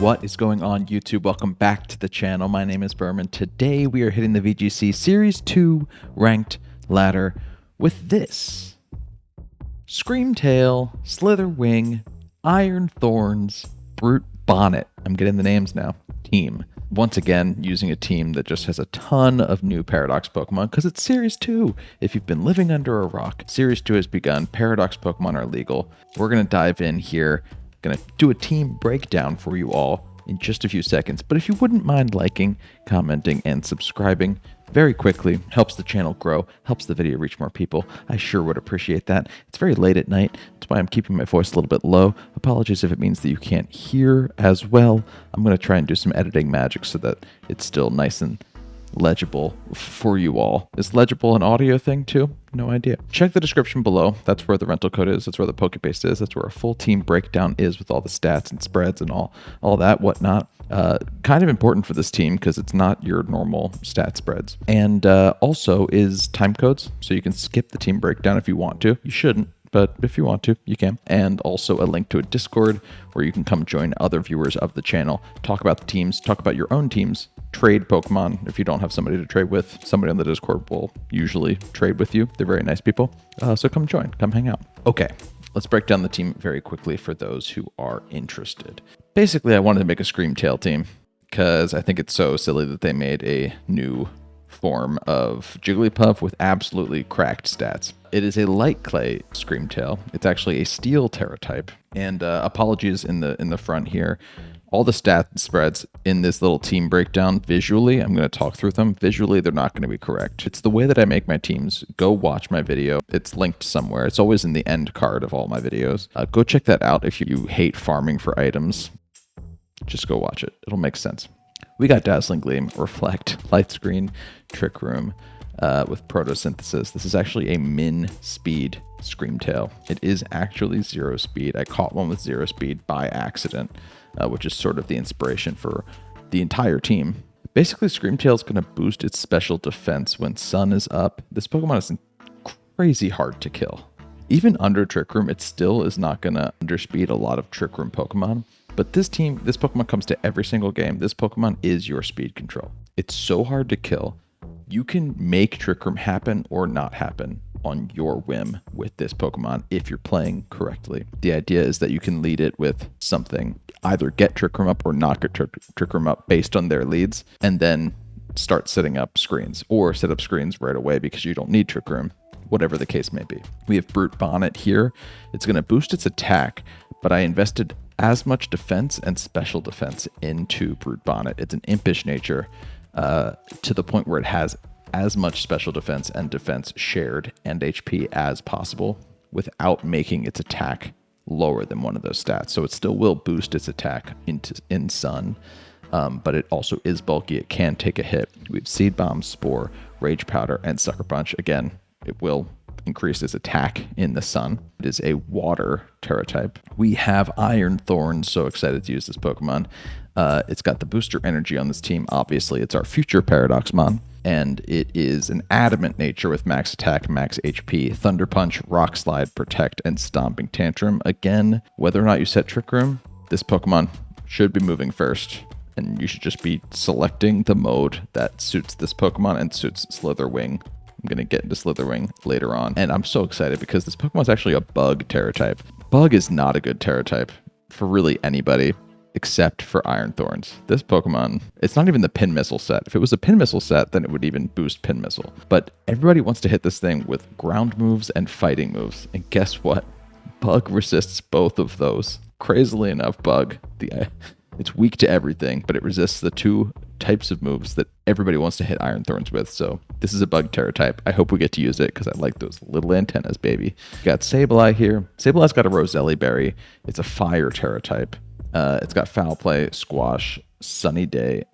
What is going on, YouTube? Welcome back to the channel. My name is Berman. Today we are hitting the VGC Series 2 ranked ladder with this. Screamtail, Slitherwing, Iron Thorns, Brute Bonnet. I'm getting the names now. Team. Once again, using a team that just has a ton of new Paradox Pokemon because it's Series 2. If you've been living under a rock, Series 2 has begun. Paradox Pokemon are legal. We're going to dive in here. Going to do a team breakdown for you all in just a few seconds. But if you wouldn't mind liking, commenting, and subscribing very quickly, helps the channel grow, helps the video reach more people. I sure would appreciate that. It's very late at night. That's why I'm keeping my voice a little bit low. Apologies if it means that you can't hear as well. I'm going to try and do some editing magic so that it's still nice and legible for you all. Is legible an audio thing too? No idea. Check the description below. That's where the rental code is. That's where the Pokepaste is. That's where a full team breakdown is with all the stats and spreads and all that whatnot. Kind of important for this team because it's not your normal stat spreads. And also is timecodes, so you can skip the team breakdown if you want to. You shouldn't, but if you want to, you can. And also a link to a Discord where you can come join other viewers of the channel, talk about the teams, talk about your own teams, trade Pokemon if you don't have somebody to trade with. Somebody on the Discord will usually trade with you. They're very nice people. So come join, come hang out. Okay, let's break down the team very quickly for those who are interested. Basically, I wanted to make a Screamtail team because I think it's so silly that they made a new form of Jigglypuff with absolutely cracked stats. It is a light clay Screamtail. It's actually a steel Terra type. And apologies in the front here. All the stat spreads in this little team breakdown visually, I'm going to talk through them. Visually, they're not going to be correct. It's the way that I make my teams. Go watch my video. It's linked somewhere. It's always in the end card of all my videos. Go check that out if you hate farming for items. Just go watch it. It'll make sense. We got Dazzling Gleam, Reflect, Light Screen, Trick Room with Protosynthesis. This is actually a min speed Screamtail. It is actually 0 speed. I caught one with 0 speed by accident, which is sort of the inspiration for the entire team. Basically, Screamtail is going to boost its special defense when sun is up. This Pokemon is crazy hard to kill. Even under Trick Room, it still is not going to underspeed a lot of Trick Room Pokemon. But this Pokemon comes to every single game. This Pokemon is your speed control. It's so hard to kill. You can make Trick Room happen or not happen on your whim with this Pokemon if you're playing correctly. The idea is that you can lead it with something, either get Trick Room up or not get Trick Room up based on their leads, and then start setting up screens, or set up screens right away because you don't need Trick Room, whatever the case may be. We have Brute Bonnet here. It's going to boost its attack, but I invested as much defense and special defense into Brute Bonnet. It's an impish nature to the point where it has as much special defense and defense shared and HP as possible without making its attack lower than one of those stats. So it still will boost its attack in Sun, but it also is bulky. It can take a hit. We have Seed Bomb, Spore, Rage Powder, and Sucker Punch. Again, it will increase its attack in the Sun. It is a water Terra type. We have Iron Thorns. So excited to use this Pokemon. It's got the booster energy on this team. Obviously, it's our future Paradoxmon. And it is an adamant nature with max attack, max HP, Thunder Punch, Rock Slide, Protect, and Stomping Tantrum. Again, whether or not you set Trick Room, this Pokemon should be moving first. And you should just be selecting the mode that suits this Pokemon and suits Slitherwing. I'm going to get into Slitherwing later on. And I'm so excited because this Pokemon is actually a bug Terra type. Bug is not a good Terra type for really anybody except for Iron Thorns. This Pokemon, it's not even the Pin Missile set. If it was a Pin Missile set, then it would even boost Pin Missile. But everybody wants to hit this thing with ground moves and fighting moves. And guess what? Bug resists both of those. Crazily enough, Bug, it's weak to everything, but it resists the two types of moves that everybody wants to hit Iron Thorns with. So this is a bug Terra type. I hope we get to use it because I like those little antennas, baby. We got Sableye here. Sableye's got a Roselli Berry. It's a fire Terra type. It's got Foul Play, Squash, Sunny Day,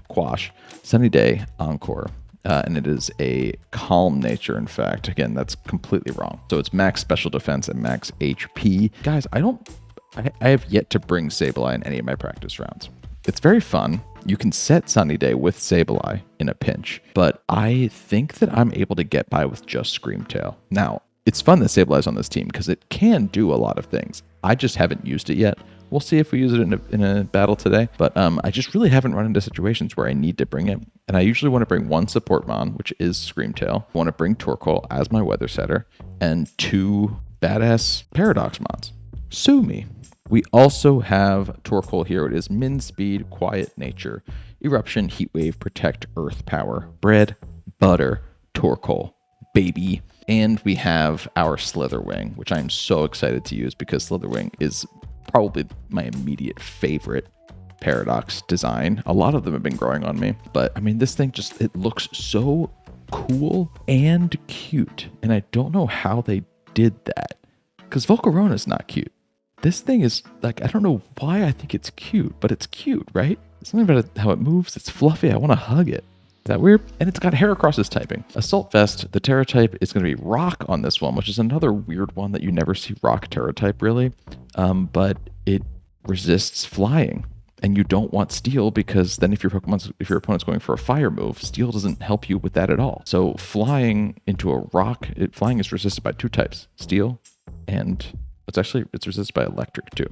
Quash, Sunny Day, Encore. And it is a calm nature, in fact. Again, that's completely wrong. So it's max special defense and max HP. Guys, I have yet to bring Sableye in any of my practice rounds. It's very fun. You can set Sunny Day with Sableye in a pinch, but I think that I'm able to get by with just Screamtail. Now, it's fun that Sableye's on this team because it can do a lot of things. I just haven't used it yet. We'll see if we use it in a battle today. But I just really haven't run into situations where I need to bring it. And I usually want to bring one support mon, which is Screamtail. I want to bring Torkoal as my weather setter, and 2 badass Paradox mons. Sue me. We also have Torkoal here. It is Min Speed, Quiet Nature, Eruption, Heatwave, Protect, Earth Power, Bread, Butter, Torkoal, baby. And we have our Slitherwing, which I'm so excited to use because Slitherwing is probably my immediate favorite Paradox design. A lot of them have been growing on me, but I mean, this thing just, it looks so cool and cute. And I don't know how they did that because Volcarona is not cute. This thing is like, I don't know why I think it's cute, but it's cute, right? Something about how it moves. It's fluffy. I want to hug it. Is that weird? And it's got Heracross's typing. Assault Vest, the Terra type is going to be Rock on this one, which is another weird one that you never see Rock Terra type really. But it resists flying. And you don't want Steel because then if your opponent's going for a fire move, Steel doesn't help you with that at all. So flying into a rock, flying is resisted by 2 types, Steel and it's resisted by electric too.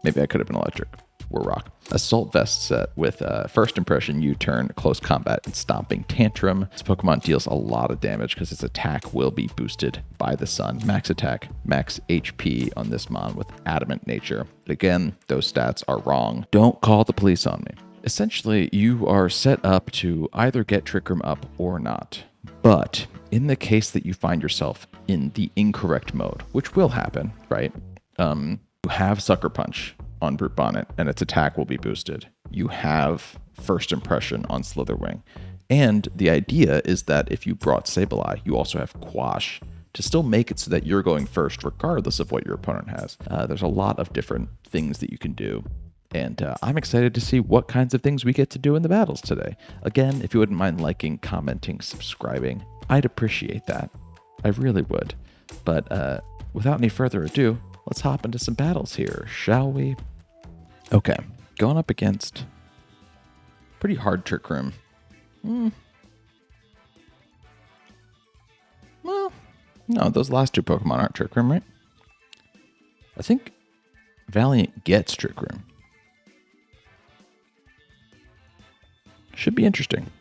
Maybe I could have been electric. We're rock. Assault Vest set with First Impression, U-Turn, Close Combat, and Stomping Tantrum. This Pokemon deals a lot of damage because its attack will be boosted by the sun. Max attack, max HP on this mon with Adamant Nature. Again, those stats are wrong. Don't call the police on me. Essentially, you are set up to either get Trick Room up or not. But in the case that you find yourself in the incorrect mode, which will happen, right? You have Sucker Punch on Brute Bonnet, and its attack will be boosted. You have First Impression on Slitherwing. And the idea is that if you brought Sableye, you also have Quash to still make it so that you're going first, regardless of what your opponent has. There's a lot of different things that you can do. And I'm excited to see what kinds of things we get to do in the battles today. Again, if you wouldn't mind liking, commenting, subscribing, I'd appreciate that. I really would. But without any further ado, let's hop into some battles here, shall we? Okay, going up against pretty hard Trick Room. Well, no, those last 2 Pokemon aren't Trick Room, right? I think Valiant gets Trick Room. Should be interesting.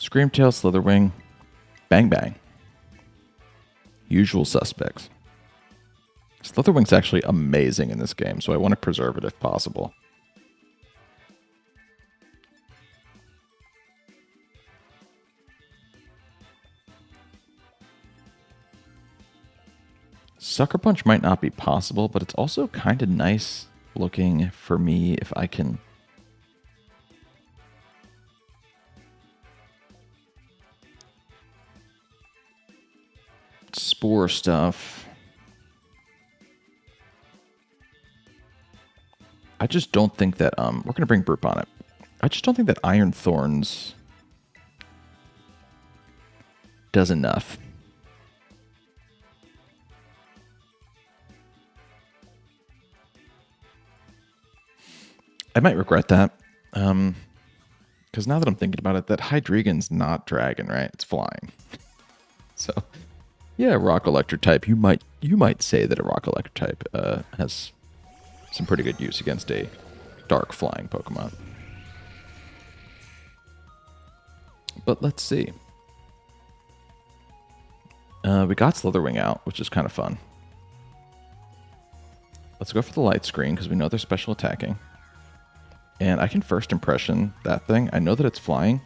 Screamtail, Slitherwing, Bang Bang. Usual suspects. Slitherwing's actually amazing in this game, so I want to preserve it if possible. Sucker Punch might not be possible, but it's also kind of nice looking for me if I can... Spore stuff. I just don't think that, we're going to bring Brute Bonnet. I just don't think that Iron Thorns does enough. I might regret that. Because now that I'm thinking about it, that Hydreigon's not dragon, right? It's flying. So, yeah, Rock Electric type. You might say that a Rock Electric type has some pretty good use against a dark flying Pokemon. But let's see. We got Slitherwing out, which is kind of fun. Let's go for the light screen because we know they're special attacking. And I can First Impression that thing. I know that it's flying.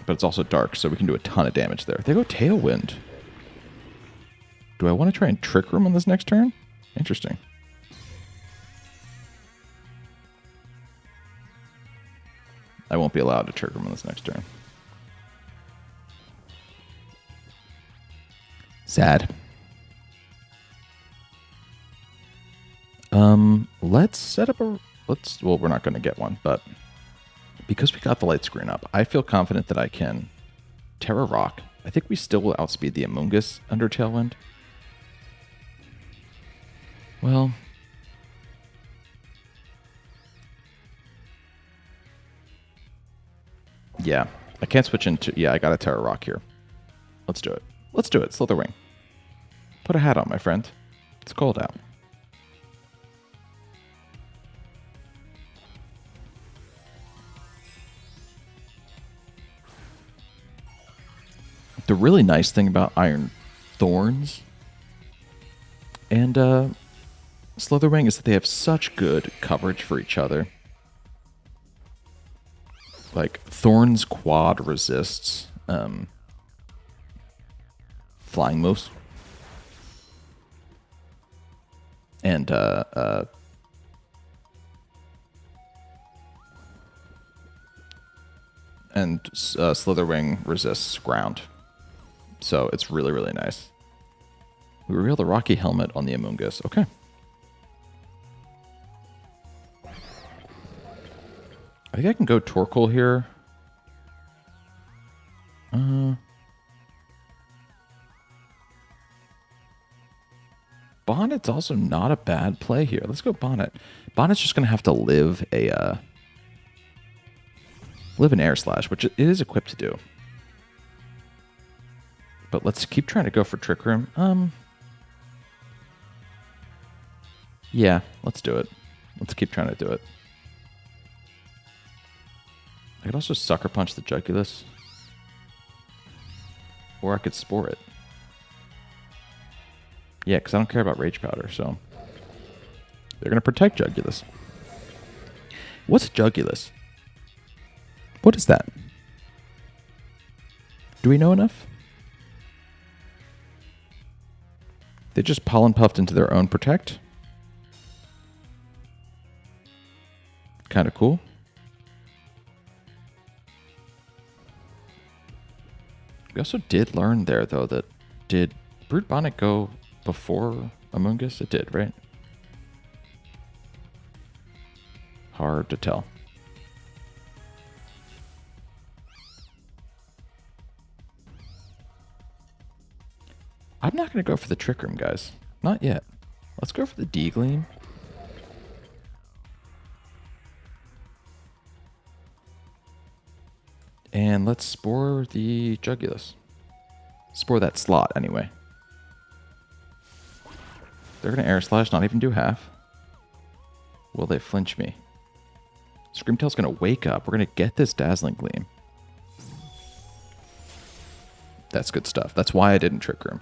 But it's also dark, so we can do a ton of damage there. They go Tailwind. Do I want to try and Trick Room on this next turn? Interesting. I won't be allowed to Trick Room on this next turn. Sad. Let's set up a... well, we're not going to get one, but because we got the light screen up, I feel confident that I can Terra Rock. I think we still will outspeed the Amoonguss under Tailwind. Well... yeah, I can't switch into... yeah, I got a Terra Rock here. Let's do it. Let's do it. Slitherwing. Put a hat on, my friend. It's cold out. The really nice thing about Iron Thorns and Slitherwing is that they have such good coverage for each other. Like, Thorns quad resists flying moves. And Slitherwing resists ground. So it's really, really nice. We reveal the Rocky Helmet on the Amoonguss. Okay. I think I can go Torkoal here. Bonnet's also not a bad play here. Let's go Bonnet. Bonnet's just going to have to live an Air Slash, which it is equipped to do. But let's keep trying to go for Trick Room. Yeah, let's do it. Let's keep trying to do it. I could also Sucker Punch the Jugulis. Or I could Spore it. Yeah, because I don't care about Rage Powder, so... They're going to protect Jugulis. What's Jugulis? What is that? Do we know enough? They just pollen puffed into their own protect. Kind of cool. We also did learn there, though, that did Brute Bonnet go before Amoonguss? It did, right? Hard to tell. I'm not going to go for the Trick Room, guys. Not yet. Let's go for the D-Gleam. And let's Spore the Jugulis. Spore that slot, anyway. They're going to Air Slash, not even do half. Will they flinch me? Screamtail's going to wake up. We're going to get this Dazzling Gleam. That's good stuff. That's why I didn't Trick Room.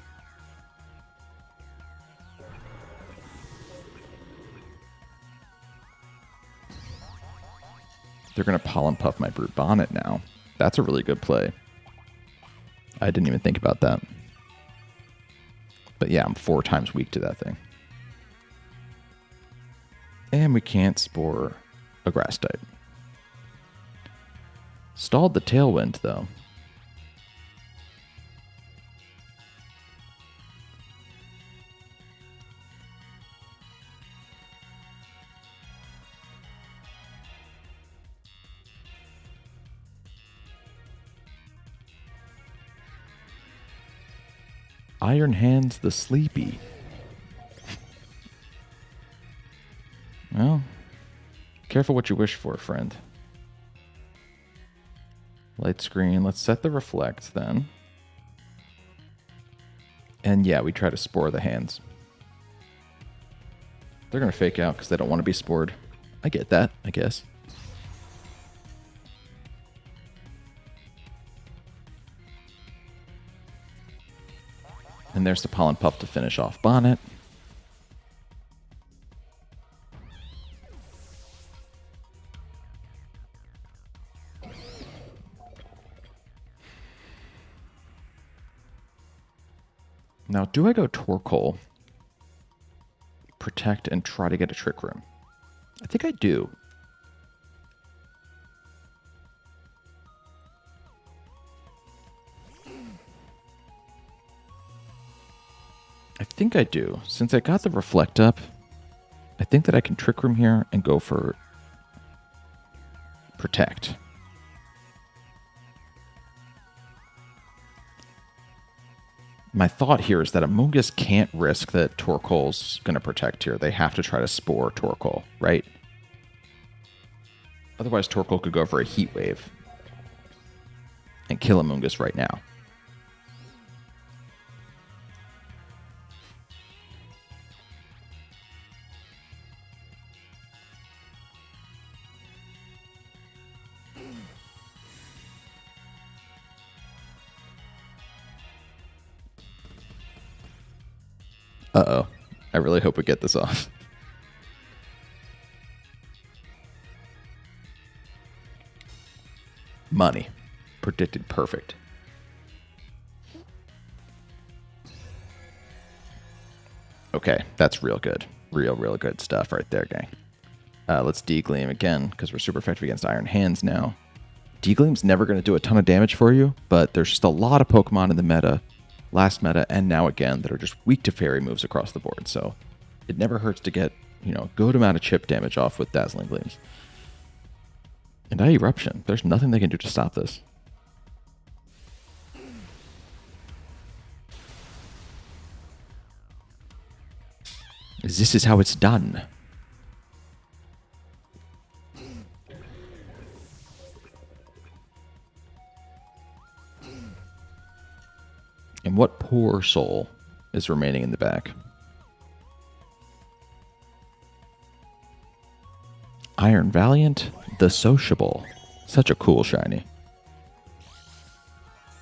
They're going to Pollen Puff my Brute Bonnet now. That's a really good play. I didn't even think about that. But yeah, I'm 4 times weak to that thing. And we can't Spore a Grass type. Stalled the Tailwind, though. Iron Hands the Sleepy. Well, careful what you wish for, friend. Light screen. Let's set the Reflect then. And yeah, we try to Spore the hands. They're going to fake out because they don't want to be spored. I get that, I guess. And there's the Pollen Puff to finish off Bonnet. Now, do I go Torkoal, Protect, and try to get a Trick Room? I think I do. I think I do. Since I got the Reflect up, I think that I can Trick Room here and go for Protect. My thought here is that Amoonguss can't risk that Torkoal's going to Protect here. They have to try to Spore Torkoal, right? Otherwise, Torkoal could go for a Heat Wave and kill Amoonguss right now. Uh-oh. I really hope we get this off. Money. Predicted perfect. Okay, that's real good. Real good stuff right there, gang. Let's Degleam again, because we're super effective against Iron Hands now. Degleam's never going to do a ton of damage for you, but there's just a lot of Pokemon in the meta, last meta, and now again, that are just weak to fairy moves across the board. So it never hurts to get, a good amount of chip damage off with Dazzling Gleams. And I Eruption. There's nothing they can do to stop this. This is how it's done. And what poor soul is remaining in the back? Iron Valiant, the Sociable. Such a cool shiny.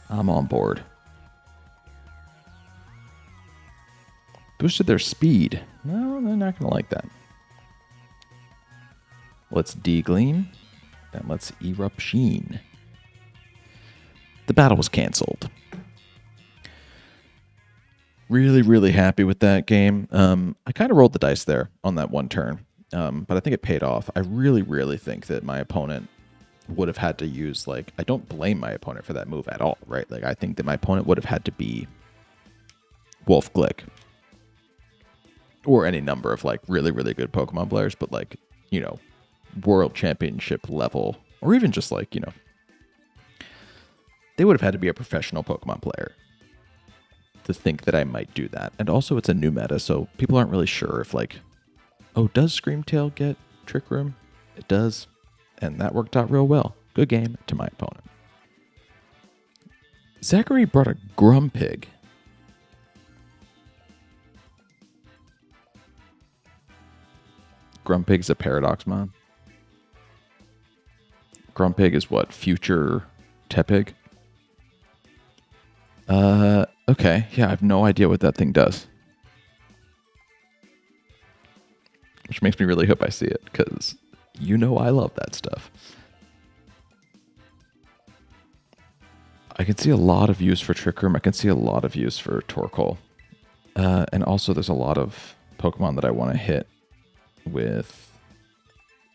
I'm on board. Boosted their speed. No, they're not going to like that. Let's Degleam. Then let's Eruption. The battle was canceled. Really happy with that game. I kind of rolled the dice there on that one turn, but I think it paid off. I really think that my opponent would have had to use, I don't blame my opponent for that move at all, right? I think that my opponent would have had to be Wolf Glick. Or any number of, really good Pokemon players, but, World Championship level, or even just, they would have had to be a professional Pokemon player to think that I might do that. And also it's a new meta, so people aren't really sure if does Screamtail get Trick Room? It does. And that worked out real well. Good game to my opponent. Zachary brought a Grumpig. Grumpig's a Paradoxmon. Grumpig is what? Future Tepig? Okay. Yeah, I have no idea what that thing does. Which makes me really hope I see it, because I love that stuff. I can see a lot of use for Trick Room. I can see a lot of use for Torkoal. And also there's a lot of Pokemon that I want to hit with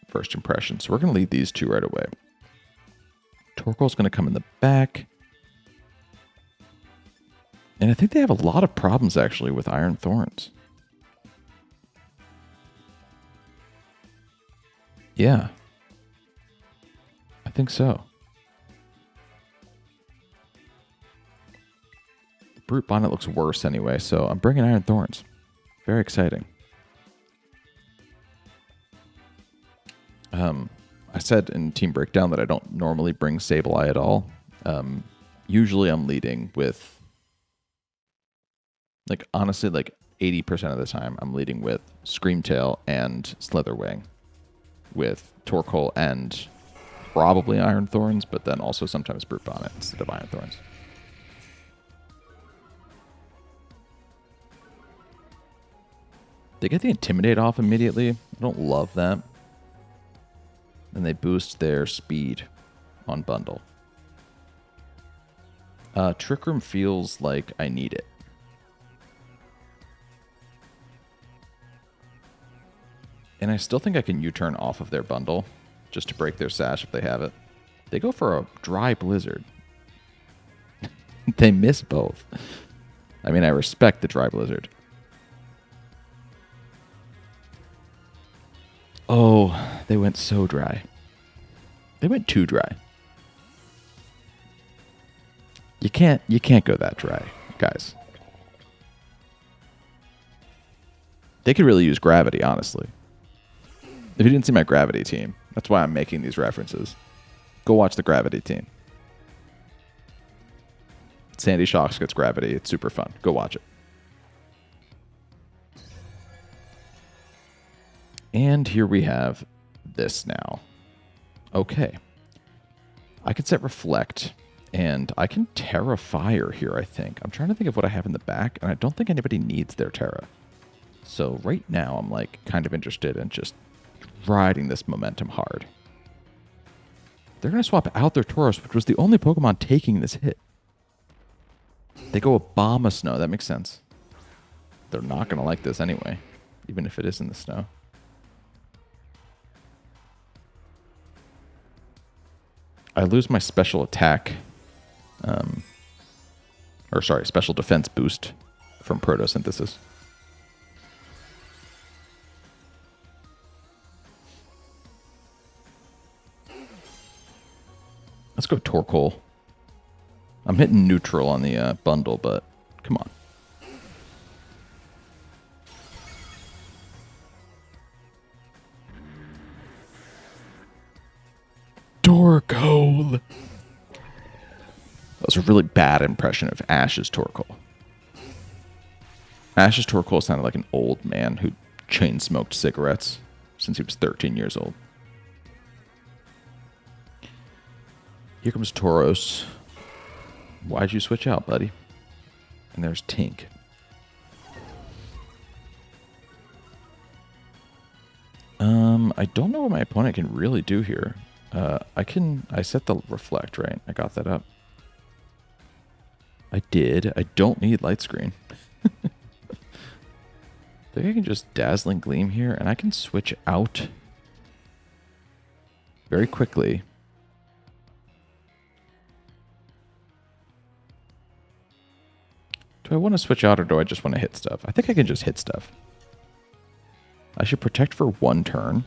First Impression. So we're going to lead these two right away. Torkoal's going to come in the back. And I think they have a lot of problems, actually, with Iron Thorns. Yeah. I think so. Brute Bonnet looks worse anyway, so I'm bringing Iron Thorns. Very exciting. I said in Team Breakdown that I don't normally bring Sableye at all. Usually I'm leading with... honestly, 80% of the time, I'm leading with Screamtail and Slitherwing, with Torkoal and probably Iron Thorns, but then also sometimes Brute Bonnet instead of Iron Thorns. They get the Intimidate off immediately. I don't love that. And they boost their speed on Bundle. Trick Room feels like I need it. And I still think I can U-turn off of their Bundle just to break their Sash if they have it. They go for a Dry Blizzard. They miss both. I mean, I respect the Dry Blizzard. Oh, they went so dry. They went too dry. You can't go that dry, guys. They could really use Gravity, honestly. If you didn't see my Gravity team, that's why I'm making these references. Go watch the Gravity team. Sandy Shocks gets Gravity. It's super fun. Go watch it. And here we have this now. Okay. I can set Reflect, and I can Terra Fire here, I think. I'm trying to think of what I have in the back, and I don't think anybody needs their Terra. So right now I'm like kind of interested in just riding this momentum hard. They're going to swap out their Tauros, which was the only Pokemon taking this hit. They go Abomasnow. That makes sense. They're not going to like this anyway, even if it is in the snow. I lose my special attack, special defense boost from Protosynthesis. Let's go Torkoal. I'm hitting neutral on the bundle, but come on. Torkoal. That was a really bad impression of Ash's Torkoal. Ash's Torkoal sounded like an old man who chain smoked cigarettes since he was 13 years old. Here comes Tauros. Why'd you switch out, buddy? And there's Tink. I don't know what my opponent can really do here. I set the reflect, right? I got that up. I did. I don't need light screen. I think I can just Dazzling Gleam here, and I can switch out very quickly. Do I want to switch out, or do I just want to hit stuff? I think I can just hit stuff. I should protect for one turn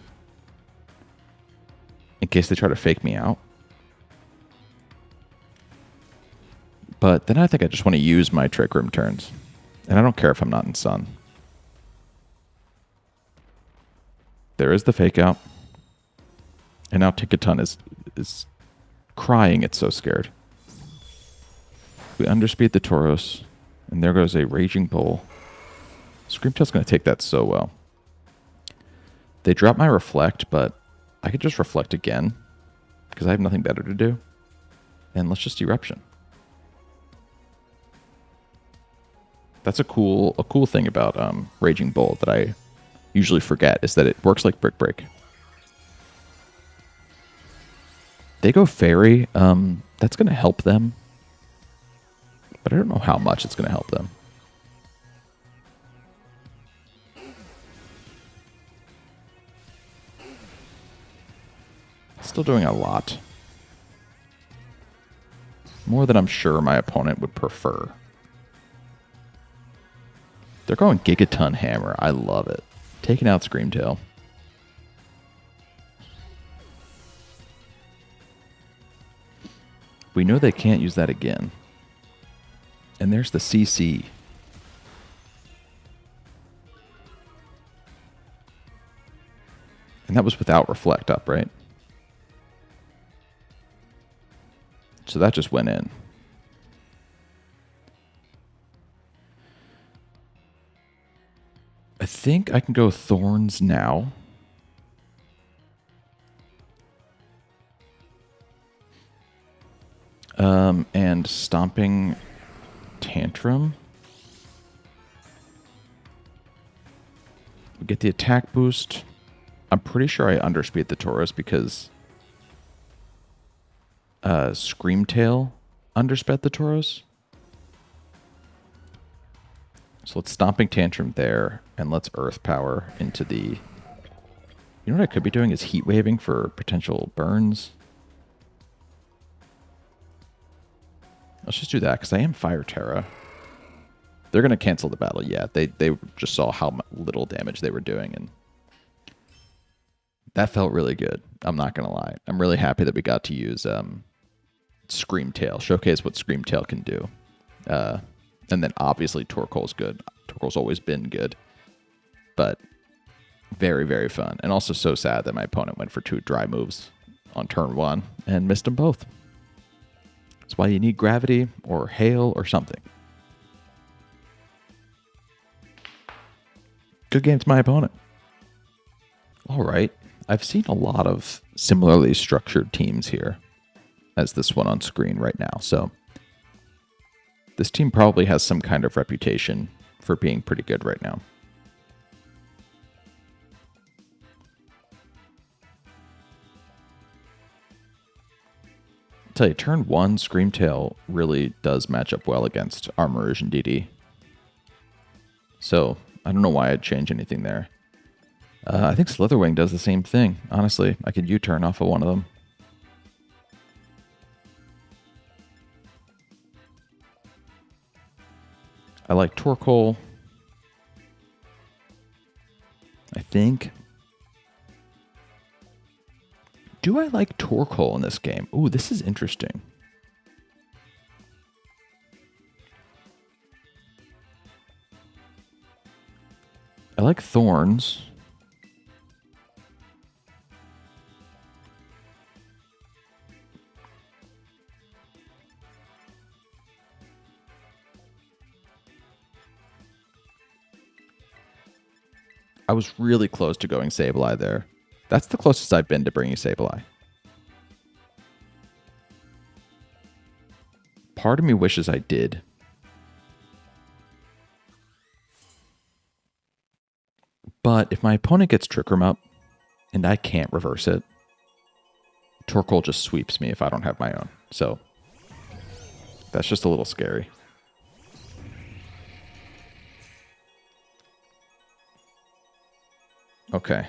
in case they try to fake me out. But then I think I just want to use my Trick Room turns. And I don't care if I'm not in Sun. There is the fake out. And now Tinkaton is crying it's so scared. We underspeed the Tauros. And there goes a Raging Bull. Screamtail's going to take that so well. They drop my Reflect, but I could just Reflect again because I have nothing better to do. And let's just Eruption. That's a cool thing about Raging Bull that I usually forget is that it works like Brick Break. They go Fairy. That's going to help them. But I don't know how much it's going to help them. Still doing a lot. More than I'm sure my opponent would prefer. They're going Gigaton Hammer. I love it. Taking out Screamtail. We know they can't use that again. And there's the CC. And that was without Reflect up, right? So that just went in. I think I can go Thorns now. And Stomping Tantrum. We get the attack boost. I'm pretty sure I underspeed the Tauros because Screamtail undersped the Tauros. So let's Stomping Tantrum there, and let's Earth Power into the... You know what I could be doing is Heat Waving for potential burns. Let's just do that, because I am Fire Terra. They're going to cancel the battle, yeah. They just saw how little damage they were doing, and that felt really good. I'm not going to lie. I'm really happy that we got to use Screamtail, showcase what Screamtail can do. And then obviously Torkoal's good. Torkoal's always been good. But very, very fun. And also so sad that my opponent went for 2 dry moves on turn 1 and missed them both. That's why you need Gravity or Hail or something. Good game to my opponent. All right. I've seen a lot of similarly structured teams here as this one on screen right now. So this team probably has some kind of reputation for being pretty good right now. Tell you, turn 1, Screamtail really does match up well against Armarouge and DD. So, I don't know why I'd change anything there. I think Slitherwing does the same thing. Honestly, I could U-turn off of one of them. I like Torkoal. I think. Do I like Torkoal in this game? Ooh, this is interesting. I like Thorns. I was really close to going Sableye there. That's the closest I've been to bringing Sableye. Part of me wishes I did. But if my opponent gets Trick Room up, and I can't reverse it, Torkoal just sweeps me if I don't have my own. So, that's just a little scary. Okay.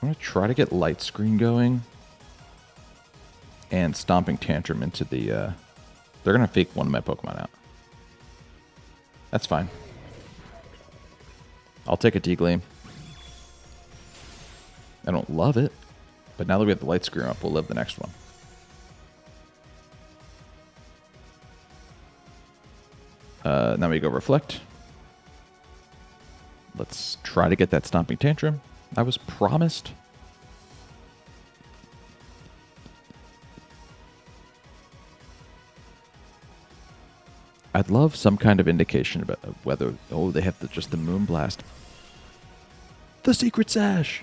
I'm going to try to get Light Screen going and Stomping Tantrum into the... they're going to fake one of my Pokemon out. That's fine. I'll take a T-Gleam. I don't love it, but now that we have the Light Screen up, we'll live the next one. Now we go Reflect. Let's try to get that Stomping Tantrum I was promised. I'd love some kind of indication about whether... Oh, they have just the Moonblast. The Secret Sash!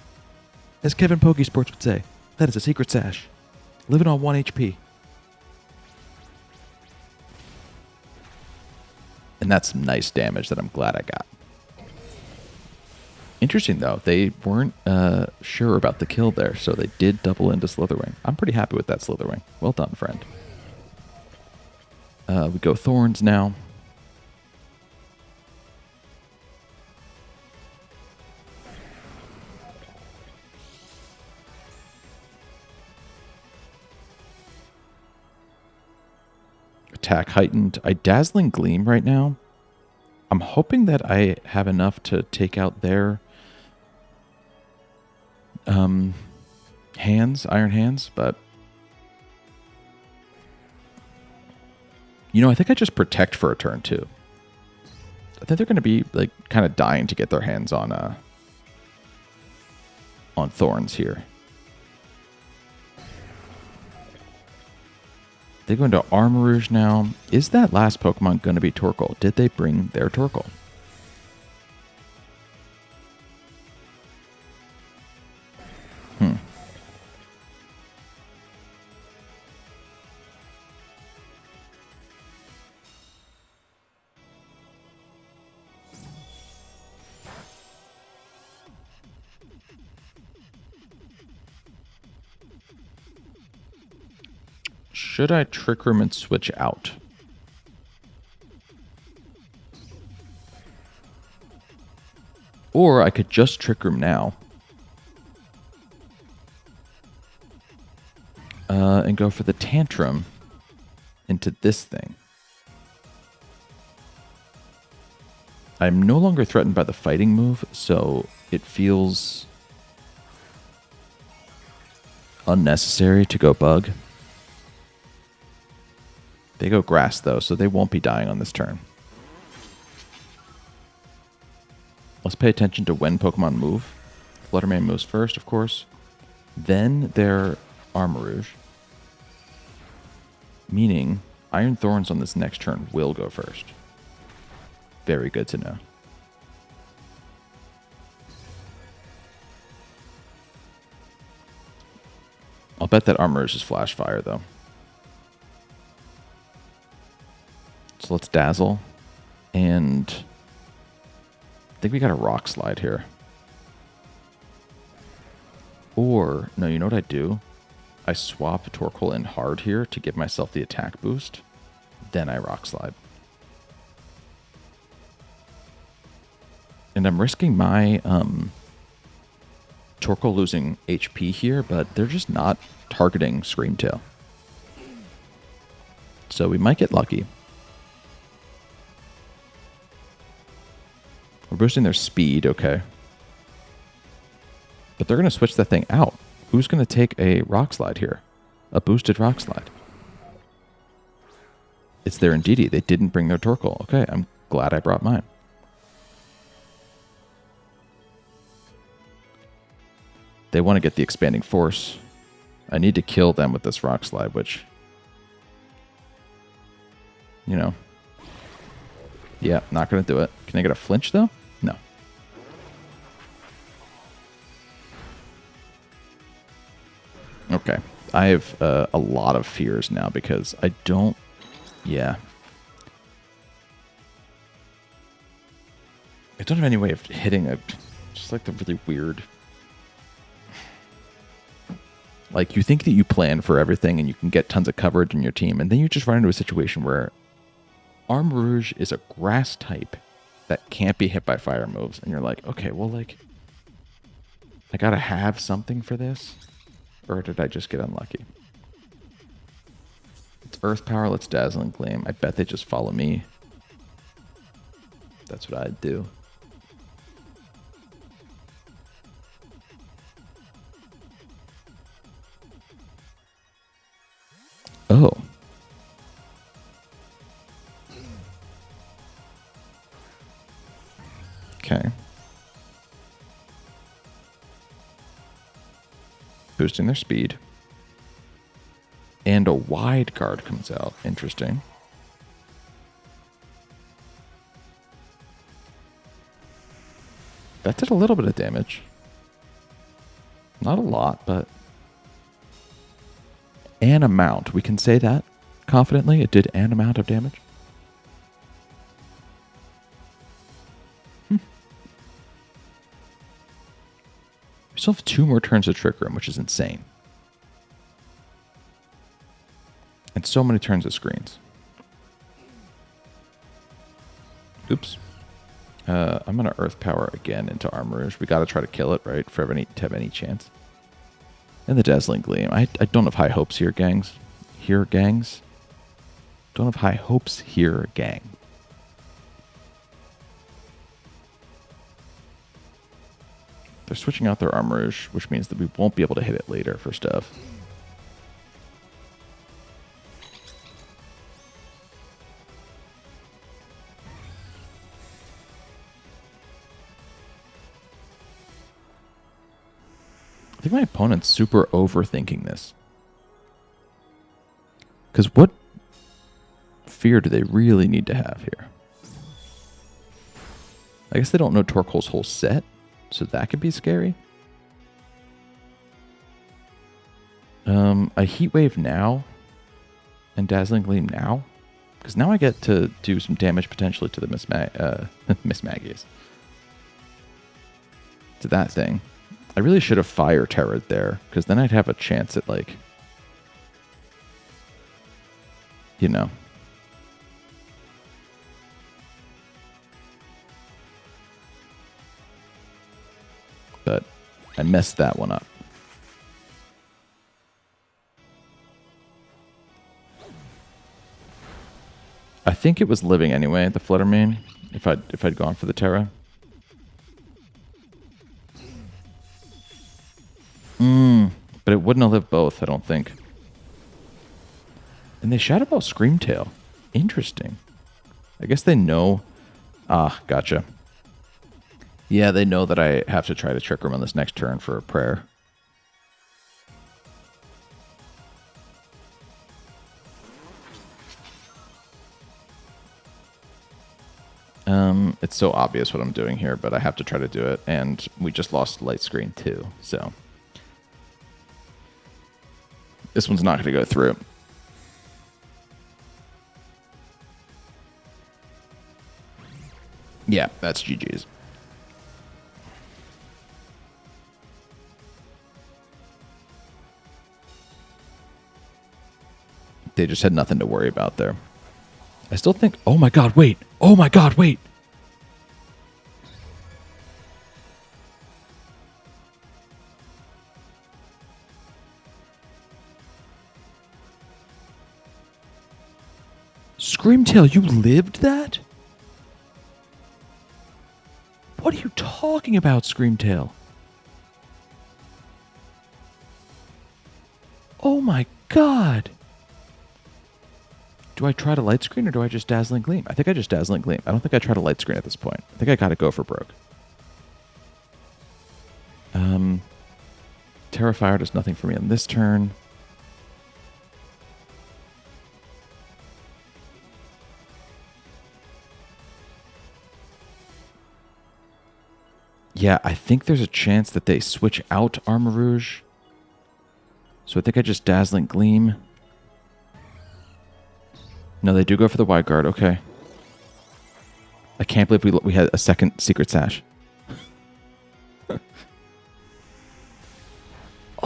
As Kevin Pokesports would say, that is a Secret Sash. Living on 1 HP. And that's some nice damage that I'm glad I got. Interesting, though. They weren't sure about the kill there, so they did double into Slitherwing. I'm pretty happy with that Slitherwing. Well done, friend. We go Thorns now. Attack heightened. I Dazzling Gleam right now. I'm hoping that I have enough to take out their hands, Iron Hands, but you know, I think I just protect for a turn too. I think they're going to be like kind of dying to get their hands on Thorns here. They go into Armarouge now. Is that last Pokemon going to be Torkoal? Did they bring their Torkoal? Should I Trick Room and switch out? Or I could just Trick Room now. And go for the Tantrum into this thing. I'm no longer threatened by the fighting move, so it feels unnecessary to go Bug. They go Grass, though, so they won't be dying on this turn. Let's pay attention to when Pokemon move. Fluttermane moves first, of course. Then their Armarouge. Meaning, Iron Thorns on this next turn will go first. Very good to know. I'll bet that Armarouge is Flash Fire, though. So let's Dazzle. And I think we got a Rock Slide here. Or, no, you know what I do? I swap Torkoal in hard here to give myself the attack boost. Then I Rock Slide. And I'm risking my Torkoal losing HP here, but they're just not targeting Screamtail. So we might get lucky. We're boosting their speed, okay. But they're going to switch that thing out. Who's going to take a Rock Slide here? A boosted Rock Slide. It's their Indeedee. They didn't bring their Torkoal. Okay, I'm glad I brought mine. They want to get the Expanding Force. I need to kill them with this Rock Slide, which, you know. Yeah, not going to do it. Can I get a flinch, though? No. Okay. I have a lot of fears now because I don't... Yeah. I don't have any way of hitting a... Just like the really weird... Like, you think that you plan for everything and you can get tons of coverage in your team, and then you just run into a situation where Armarouge is a grass type that can't be hit by fire moves, and you're like, okay, well, like, I gotta have something for this, or did I just get unlucky? It's Earth Power, let's Dazzling Gleam. I bet they just follow me. That's what I'd do. Oh. Okay. Boosting their speed. And a wide guard comes out. Interesting. That did a little bit of damage. Not a lot, but... an amount. We can say that confidently. It did an amount of damage. We still have 2 more turns to Trick Room, which is insane. And so many turns of screens. Oops. I'm going to Earth Power again into Armarouge. We got to try to kill it, right? To have any chance. And the Dazzling Gleam. I don't have high hopes here, gangs. Don't have high hopes here, gang. They're switching out their Armarouge, which means that we won't be able to hit it later for stuff. I think my opponent's super overthinking this. Because what fear do they really need to have here? I guess they don't know Torkoal's whole set, so that could be scary. A Heat Wave now and Dazzling Gleam now? Because now I get to do some damage potentially to the Miss Maggies. To that thing. I really should have Fire Terrored there, because then I'd have a chance at, like, you know. But I messed that one up. I think it was living anyway, the Flutter Mane, if I'd gone for the Terra. But it wouldn't have lived both, I don't think. And they Shadow Ball Screamtail. Interesting. I guess they know. Ah, gotcha. Yeah, they know that I have to try to Trick Room on this next turn for a prayer. It's so obvious what I'm doing here, but I have to try to do it. And we just lost Light Screen too, so... This one's not going to go through. Yeah, that's GG's. They just had nothing to worry about there. I still think, oh my god, wait. Oh my god, wait. Screamtail, you lived that? What are you talking about, Screamtail? Oh my god. Do I try to light screen or do I just Dazzling Gleam? I think I just Dazzling Gleam. I don't think I try to light screen at this point. I think I gotta go for broke. Terrifier does nothing for me on this turn. Yeah, I think there's a chance that they switch out Armarouge. So I think I just Dazzling Gleam. No, they do go for the wide guard. Okay. I can't believe we had a second Secret Sash.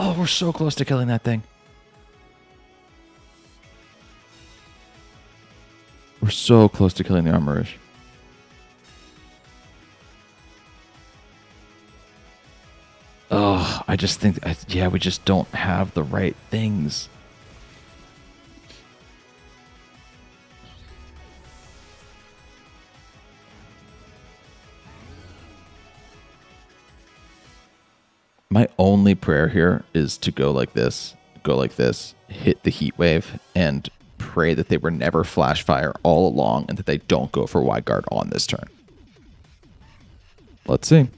Oh, we're so close to killing that thing. We're so close to killing the Armarouge. Oh, I just think, yeah, we just don't have the right things. My only prayer here is to go like this, hit the heat wave, and pray that they were never flash fire all along and that they don't go for wide guard on this turn. Let's see.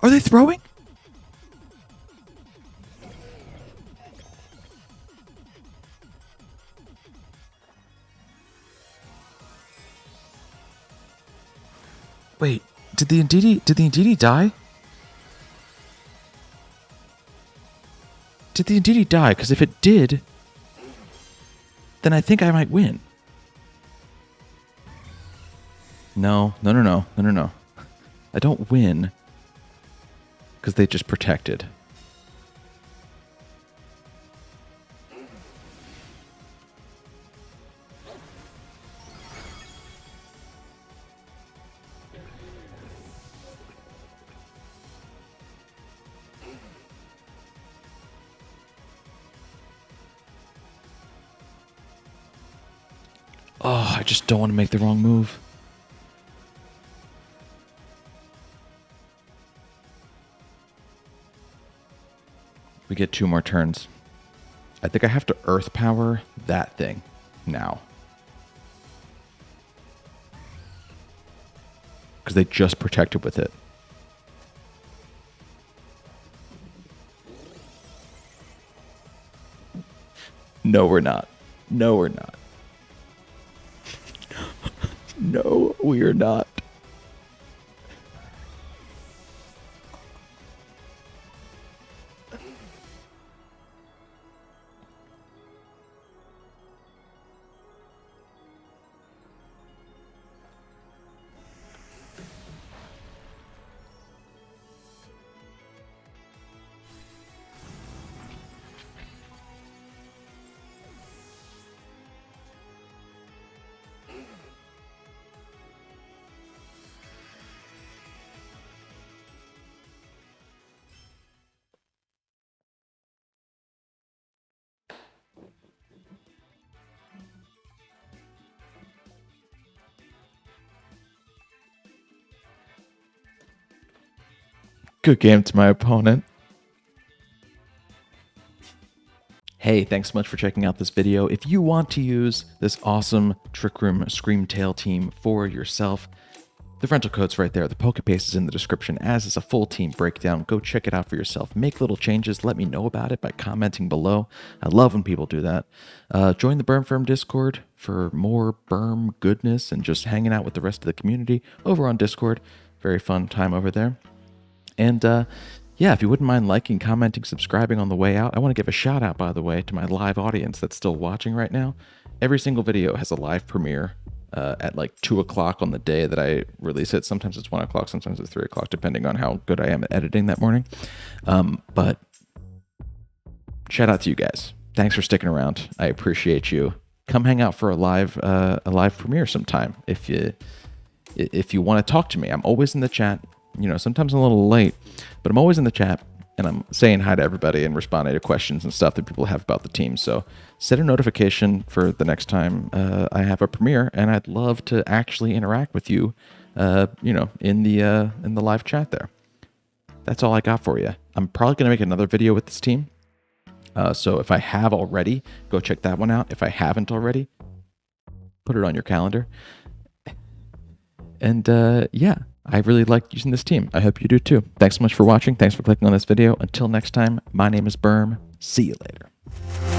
Are they throwing? Wait, did the Indeedee die? Did the Indeedee die? Because if it did, then I think I might win. No. I don't win. Because they just protected. Oh, I just don't want to make the wrong move. We get 2 more turns. I think I have to Earth Power that thing now. Because they just protected with it. No, we're not. No, we're not. No, we are not. Good game to my opponent. Hey, thanks so much for checking out this video. If you want to use this awesome Trick Room Screamtail team for yourself, the rental code's right there. The Pokepaste is in the description, as is a full team breakdown. Go check it out for yourself. Make little changes. Let me know about it by commenting below. I love when people do that. Join the Berm Firm Discord for more Berm goodness and just hanging out with the rest of the community over on Discord. Very fun time over there. And Yeah, if you wouldn't mind liking, commenting, subscribing on the way out. I want to give a shout out, by the way, to my live audience that's still watching right now. Every single video has a live premiere at like 2 o'clock on the day that I release it. Sometimes it's 1 o'clock, sometimes it's 3 o'clock, depending on how good I am at editing that morning. But shout out to you guys. Thanks for sticking around. I appreciate you. Come hang out for a live premiere sometime if you want to talk to me. I'm always in the chat. You know, sometimes I'm a little late, but I'm always in the chat and I'm saying hi to everybody and responding to questions and stuff that people have about the team. So set a notification for the next time I have a premiere, and I'd love to actually interact with you, in the live chat there. That's all I got for you. I'm probably going to make another video with this team. So if I have already, go check that one out. If I haven't already, put it on your calendar. And yeah, I really like using this team. I hope you do too. Thanks so much for watching. Thanks for clicking on this video. Until next time, my name is Berm. See you later.